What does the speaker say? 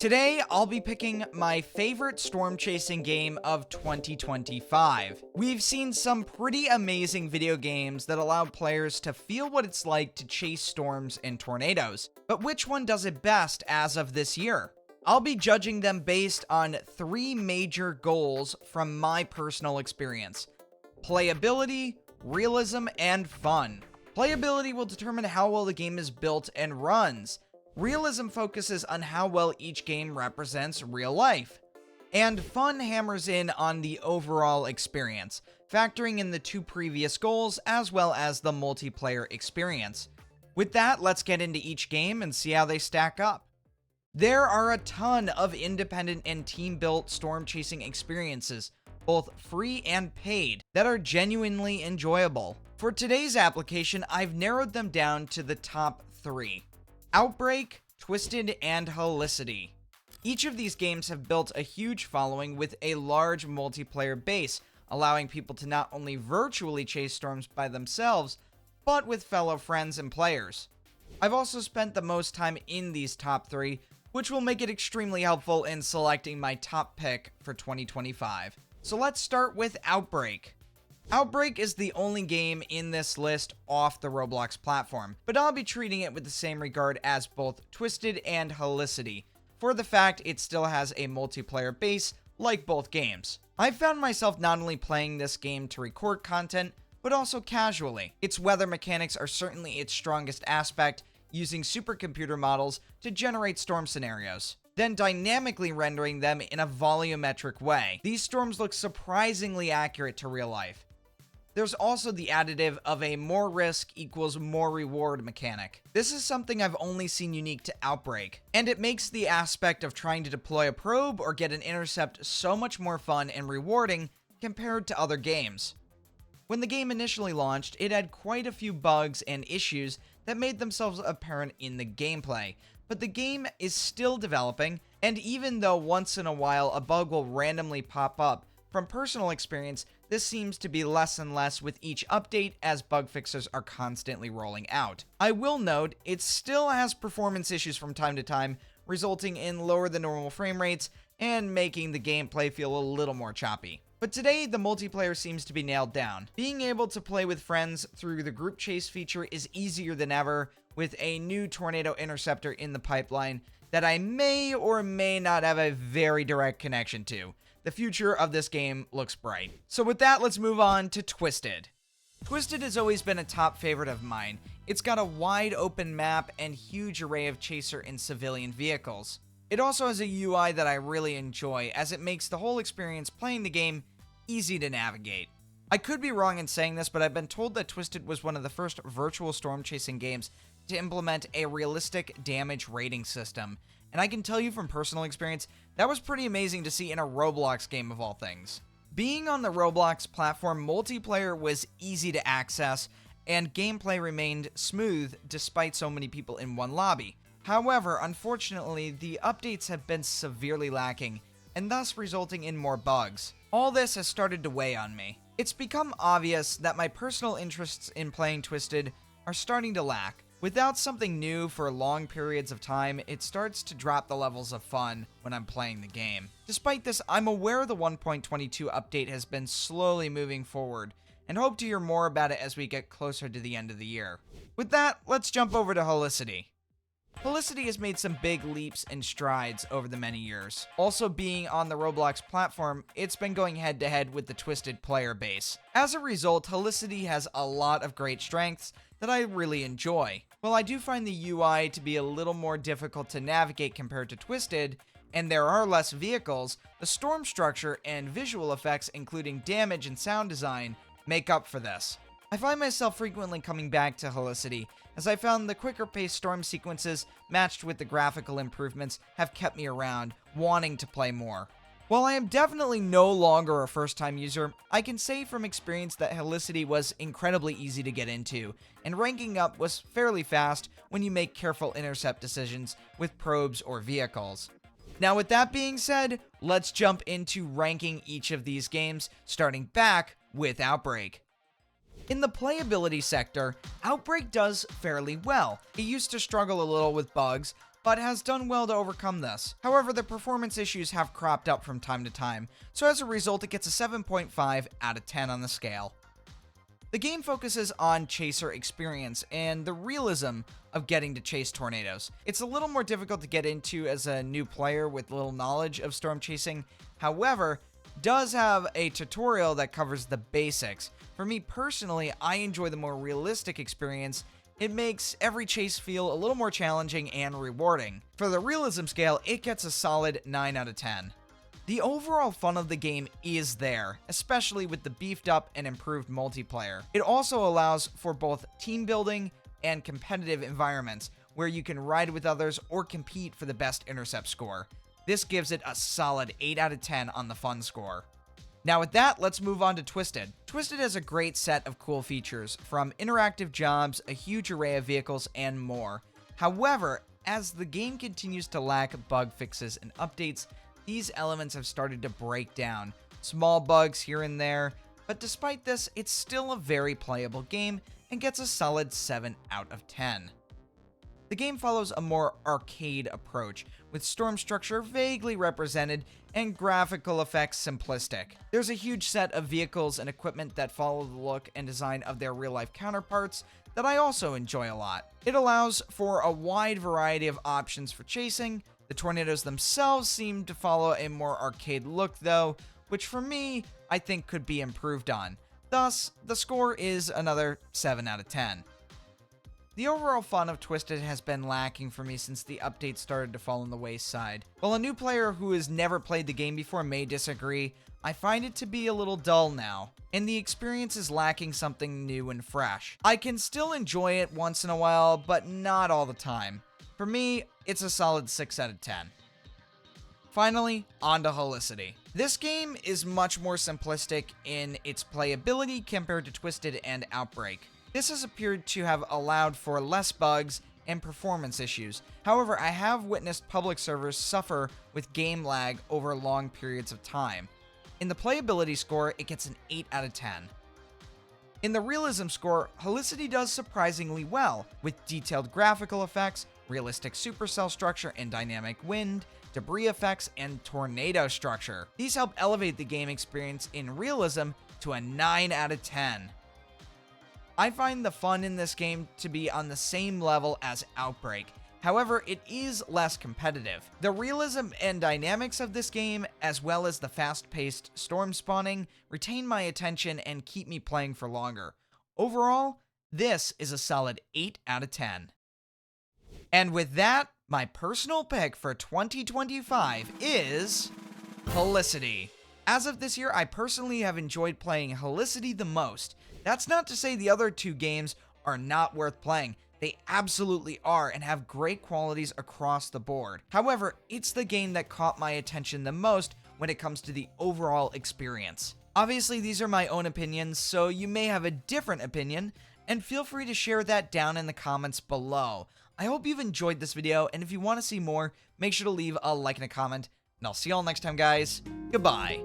Today, I'll be picking my favorite storm chasing game of 2025. We've seen some pretty amazing video games that allow players to feel what it's like to chase storms and tornadoes, but which one does it best as of this year? I'll be judging them based on three major goals from my personal experience: playability, realism, and fun. Playability will determine how well the game is built and runs. Realism focuses on how well each game represents real life. And fun hammers in on the overall experience, factoring in the two previous goals as well as the multiplayer experience. With that, let's get into each game and see how they stack up. There are a ton of independent and team-built storm chasing experiences, both free and paid, that are genuinely enjoyable. For today's application, I've narrowed them down to the top three: Outbreak, Twisted, and Helicity. Each of these games have built a huge following with a large multiplayer base, allowing people to not only virtually chase storms by themselves, but with fellow friends and players. I've also spent the most time in these top three, which will make it extremely helpful in selecting my top pick for 2025. So let's start with Outbreak. Outbreak is the only game in this list off the Roblox platform, but I'll be treating it with the same regard as both Twisted and Helicity, for the fact it still has a multiplayer base like both games. I've found myself not only playing this game to record content, but also casually. Its weather mechanics are certainly its strongest aspect, using supercomputer models to generate storm scenarios, then dynamically rendering them in a volumetric way. These storms look surprisingly accurate to real life. There's also the additive of a more risk equals more reward mechanic. This is something I've only seen unique to Outbreak, and it makes the aspect of trying to deploy a probe or get an intercept so much more fun and rewarding compared to other games. When the game initially launched, it had quite a few bugs and issues that made themselves apparent in the gameplay, but the game is still developing, and even though once in a while a bug will randomly pop up, from personal experience, this seems to be less and less with each update as bug fixes are constantly rolling out. I will note, it still has performance issues from time to time, resulting in lower than normal frame rates and making the gameplay feel a little more choppy. But today, the multiplayer seems to be nailed down. Being able to play with friends through the group chase feature is easier than ever, with a new tornado interceptor in the pipeline that I may or may not have a very direct connection to. The future of this game looks bright. So with that, let's move on to Twisted. Twisted has always been a top favorite of mine. It's got a wide open map and huge array of chaser and civilian vehicles. It also has a UI that I really enjoy, as it makes the whole experience playing the game easy to navigate. I could be wrong in saying this, but I've been told that Twisted was one of the first virtual storm chasing games to implement a realistic damage rating system. And I can tell you from personal experience, that was pretty amazing to see in a Roblox game of all things. Being on the Roblox platform, multiplayer was easy to access, and gameplay remained smooth despite so many people in one lobby. However, unfortunately, the updates have been severely lacking, and thus resulting in more bugs. All this has started to weigh on me. It's become obvious that my personal interests in playing Twisted are starting to lack. Without something new for long periods of time, it starts to drop the levels of fun when I'm playing the game. Despite this, I'm aware the 1.22 update has been slowly moving forward, and hope to hear more about it as we get closer to the end of the year. With that, let's jump over to Helicity. Helicity has made some big leaps and strides over the many years. Also being on the Roblox platform, it's been going head to head with the Twisted player base. As a result, Helicity has a lot of great strengths that I really enjoy. While I do find the UI to be a little more difficult to navigate compared to Twisted, and there are less vehicles, the storm structure and visual effects, including damage and sound design, make up for this. I find myself frequently coming back to Helicity, as I found the quicker paced storm sequences matched with the graphical improvements have kept me around, wanting to play more. While I am definitely no longer a first-time user, I can say from experience that Helicity was incredibly easy to get into, and ranking up was fairly fast when you make careful intercept decisions with probes or vehicles. Now with that being said, let's jump into ranking each of these games, starting back with Outbreak. In the playability sector, Outbreak does fairly well. It used to struggle a little with bugs, but has done well to overcome this. However, the performance issues have cropped up from time to time, so as a result it gets a 7.5 out of 10 on the scale. The game focuses on chaser experience and the realism of getting to chase tornadoes. It's a little more difficult to get into as a new player with little knowledge of storm chasing, however, does have a tutorial that covers the basics. For me personally, I enjoy the more realistic experience. It makes every chase feel a little more challenging and rewarding. For the realism scale, it gets a solid 9 out of 10. The overall fun of the game is there, especially with the beefed up and improved multiplayer. It also allows for both team building and competitive environments where you can ride with others or compete for the best intercept score. This gives it a solid 8 out of 10 on the fun score. Now with that, let's move on to Twisted. Twisted has a great set of cool features, from interactive jobs, a huge array of vehicles, and more. However, as the game continues to lack bug fixes and updates, these elements have started to break down. Small bugs here and there, but despite this, it's still a very playable game and gets a solid 7 out of 10. The game follows a more arcade approach, with storm structure vaguely represented and graphical effects simplistic. There's a huge set of vehicles and equipment that follow the look and design of their real-life counterparts that I also enjoy a lot. It allows for a wide variety of options for chasing. The tornadoes themselves seem to follow a more arcade look though, which for me, I think could be improved on. Thus, the score is another 7 out of 10. The overall fun of Twisted has been lacking for me since the update started to fall on the wayside. While a new player who has never played the game before may disagree, I find it to be a little dull now, and the experience is lacking something new and fresh. I can still enjoy it once in a while, but not all the time. For me, it's a solid 6 out of 10. Finally, on to Helicity. This game is much more simplistic in its playability compared to Twisted and Outbreak. This has appeared to have allowed for less bugs and performance issues. However, I have witnessed public servers suffer with game lag over long periods of time. In the playability score, it gets an 8 out of 10. In the realism score, Helicity does surprisingly well, with detailed graphical effects, realistic supercell structure and dynamic wind, debris effects, and tornado structure. These help elevate the game experience in realism to a 9 out of 10. I find the fun in this game to be on the same level as Outbreak. However, it is less competitive. The realism and dynamics of this game, as well as the fast-paced storm spawning, retain my attention and keep me playing for longer. Overall, this is a solid 8 out of 10. And with that, my personal pick for 2025 is Helicity. As of this year, I personally have enjoyed playing Helicity the most. That's not to say the other two games are not worth playing. They absolutely are and have great qualities across the board. However, it's the game that caught my attention the most when it comes to the overall experience. Obviously, these are my own opinions, so you may have a different opinion, and feel free to share that down in the comments below. I hope you've enjoyed this video, and if you want to see more, make sure to leave a like and a comment, and I'll see y'all next time, guys. Goodbye.